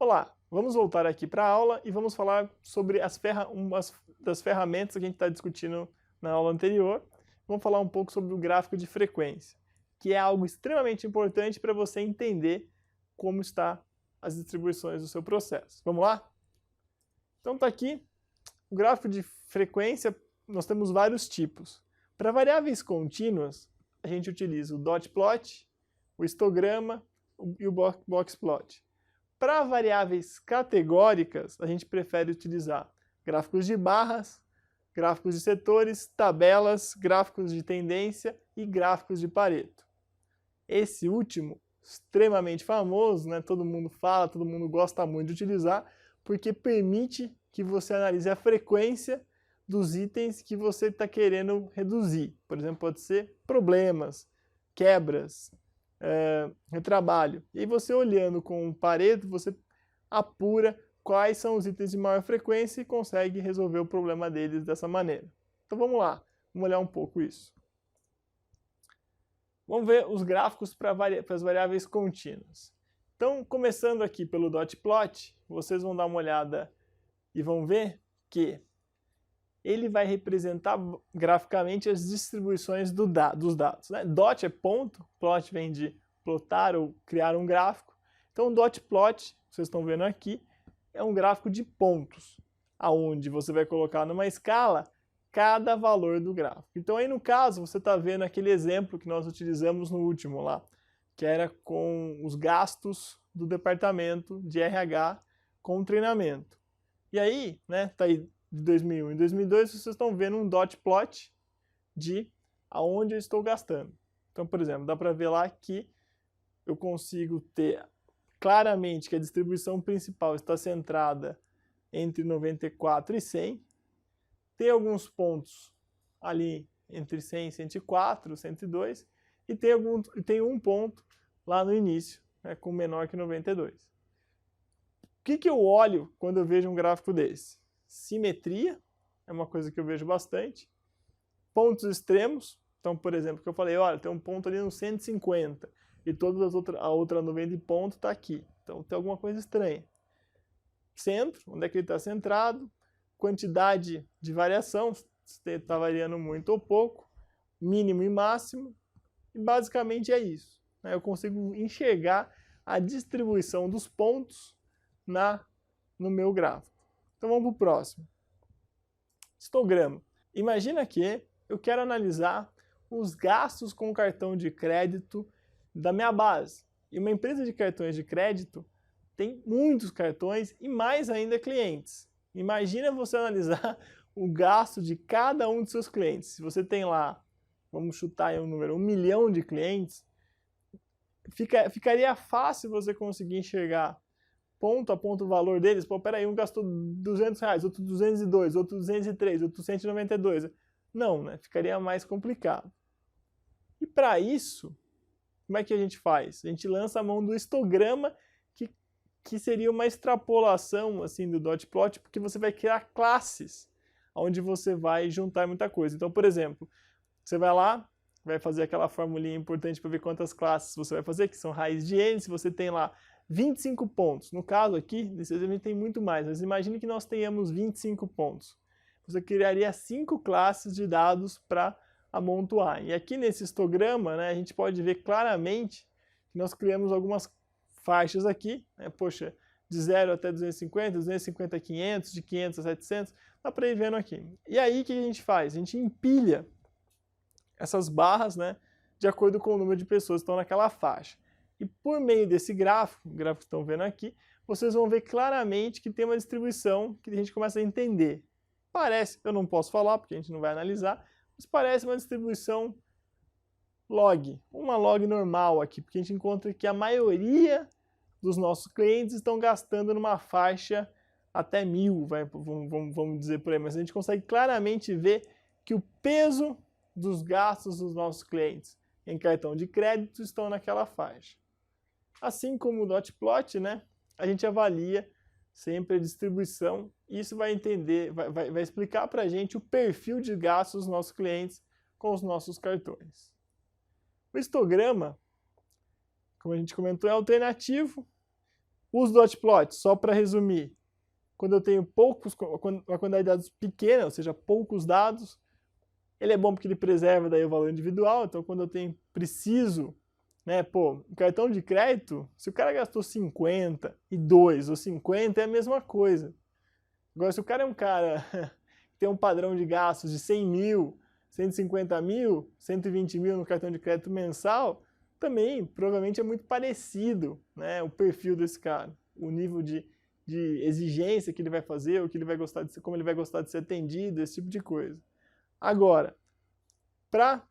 Olá, vamos voltar aqui para a aula e vamos falar sobre umas das ferramentas que a gente está discutindo na aula anterior. Vamos falar um pouco sobre o gráfico de frequência, que é algo extremamente importante para você entender como está as distribuições do seu processo. Vamos lá? Então está aqui o gráfico de frequência, nós temos vários tipos. Para variáveis contínuas, a gente utiliza o dot plot, o histograma e o box plot. Para variáveis categóricas, a gente prefere utilizar gráficos de barras, gráficos de setores, tabelas, gráficos de tendência e gráficos de Pareto. Esse último, extremamente famoso, né? Todo mundo fala, todo mundo gosta muito de utilizar, porque permite que você analise a frequência dos itens que você está querendo reduzir. Por exemplo, pode ser problemas, quebras, retrabalho. E aí você olhando com o Pareto, você apura quais são os itens de maior frequência e consegue resolver o problema deles dessa maneira. Então vamos lá, vamos olhar um pouco isso. Vamos ver os gráficos para as variáveis contínuas. Então, começando aqui pelo dot plot, vocês vão dar uma olhada e vão ver que ele vai representar graficamente as distribuições dos dados, né? Dot é ponto, plot vem de plotar ou criar um gráfico. Então, o dot plot, vocês estão vendo aqui, é um gráfico de pontos, aonde você vai colocar numa escala cada valor do gráfico. Então, aí no caso, você está vendo aquele exemplo que nós utilizamos no último lá, que era com os gastos do departamento de RH com o treinamento. E aí, né, tá aí de 2001 e 2002, vocês estão vendo um dot plot de aonde eu estou gastando. Então, por exemplo, dá para ver lá que eu consigo ter claramente que a distribuição principal está centrada entre 94 e 100. Tem alguns pontos ali entre 100 e 104, 102, e tem um ponto lá no início, né, com menor que 92. O que eu olho quando eu vejo um gráfico desse? Simetria é uma coisa que eu vejo bastante. Pontos extremos, então, por exemplo, que eu falei, olha, tem um ponto ali no 150 e a outra nuvem de ponto está aqui. Então, tem alguma coisa estranha. Centro, onde é que ele está centrado. Quantidade de variação, se está variando muito ou pouco. Mínimo e máximo. E basicamente é isso. Eu consigo enxergar a distribuição dos pontos no meu gráfico. Então vamos para o próximo. Histograma. Imagina que eu quero analisar os gastos com cartão de crédito da minha base. E uma empresa de cartões de crédito tem muitos cartões e mais ainda clientes. Imagina você analisar o gasto de cada um dos seus clientes. Se você tem lá, vamos chutar aí um número, 1 milhão de clientes, ficaria fácil você conseguir enxergar ponto a ponto o valor deles. Pô, peraí, um gastou R$200, outro 202, outro 203, outro 192. Não, né? Ficaria mais complicado. E para isso, como é que a gente faz? A gente lança a mão do histograma, que seria uma extrapolação assim, do dot plot, porque você vai criar classes, onde você vai juntar muita coisa. Então, por exemplo, você vai lá, vai fazer aquela formulinha importante para ver quantas classes você vai fazer, que são raiz de n. Se você tem lá 25 pontos, no caso aqui, nesse exemplo tem muito mais, mas imagine que nós tenhamos 25 pontos. Você criaria 5 classes de dados para amontoar. E aqui nesse histograma, né, a gente pode ver claramente que nós criamos algumas faixas aqui, né, poxa, de 0 até 250, 250 a 500, de 500 a 700, dá para ir vendo aqui. E aí o que a gente faz? A gente empilha essas barras, né, de acordo com o número de pessoas que estão naquela faixa. E por meio desse gráfico, o gráfico que estão vendo aqui, vocês vão ver claramente que tem uma distribuição que a gente começa a entender. Parece, eu não posso falar porque a gente não vai analisar, mas parece uma distribuição log, uma log normal aqui, porque a gente encontra que a maioria dos nossos clientes estão gastando numa faixa até 1000, vamos dizer por aí, mas a gente consegue claramente ver que o peso dos gastos dos nossos clientes em cartão de crédito estão naquela faixa. Assim como o dot plot, né, a gente avalia sempre a distribuição e isso vai explicar para a gente o perfil de gastos dos nossos clientes com os nossos cartões. O histograma, como a gente comentou, é alternativo. Os dot plots, só para resumir, quando eu tenho uma quantidade de dados pequena, ou seja, poucos dados, ele é bom porque ele preserva daí o valor individual. Então, quando eu preciso, né, um cartão de crédito, se o cara gastou 50 e 2 ou 50 é a mesma coisa. Agora, se o cara é um cara que tem um padrão de gastos de 100 mil, 150 mil, 120 mil no cartão de crédito mensal, também provavelmente é muito parecido, né, o perfil desse cara, o nível de exigência que ele vai fazer, o que ele vai gostar de ser, como ele vai gostar de ser atendido, esse tipo de coisa. Agora, para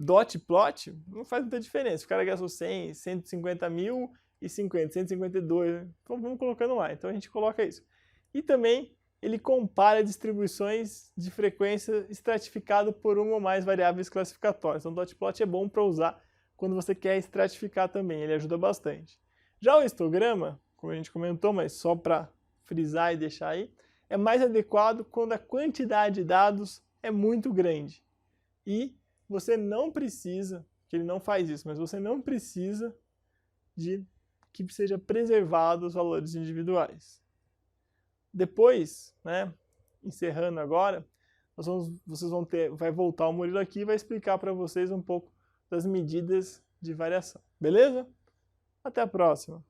dot plot, não faz muita diferença. O cara gastou 100, 150 mil e 50, 152, então vamos colocando lá. Então a gente coloca isso. E também ele compara distribuições de frequência estratificado por uma ou mais variáveis classificatórias. Então, dot plot é bom para usar quando você quer estratificar também, ele ajuda bastante. Já o histograma, como a gente comentou, mas só para frisar e deixar aí, é mais adequado quando a quantidade de dados é muito grande. E você não precisa, que ele não faz isso, mas você não precisa de que seja preservado os valores individuais. Depois, né, encerrando agora, vai voltar o Murilo aqui e vai explicar para vocês um pouco das medidas de variação. Beleza? Até a próxima!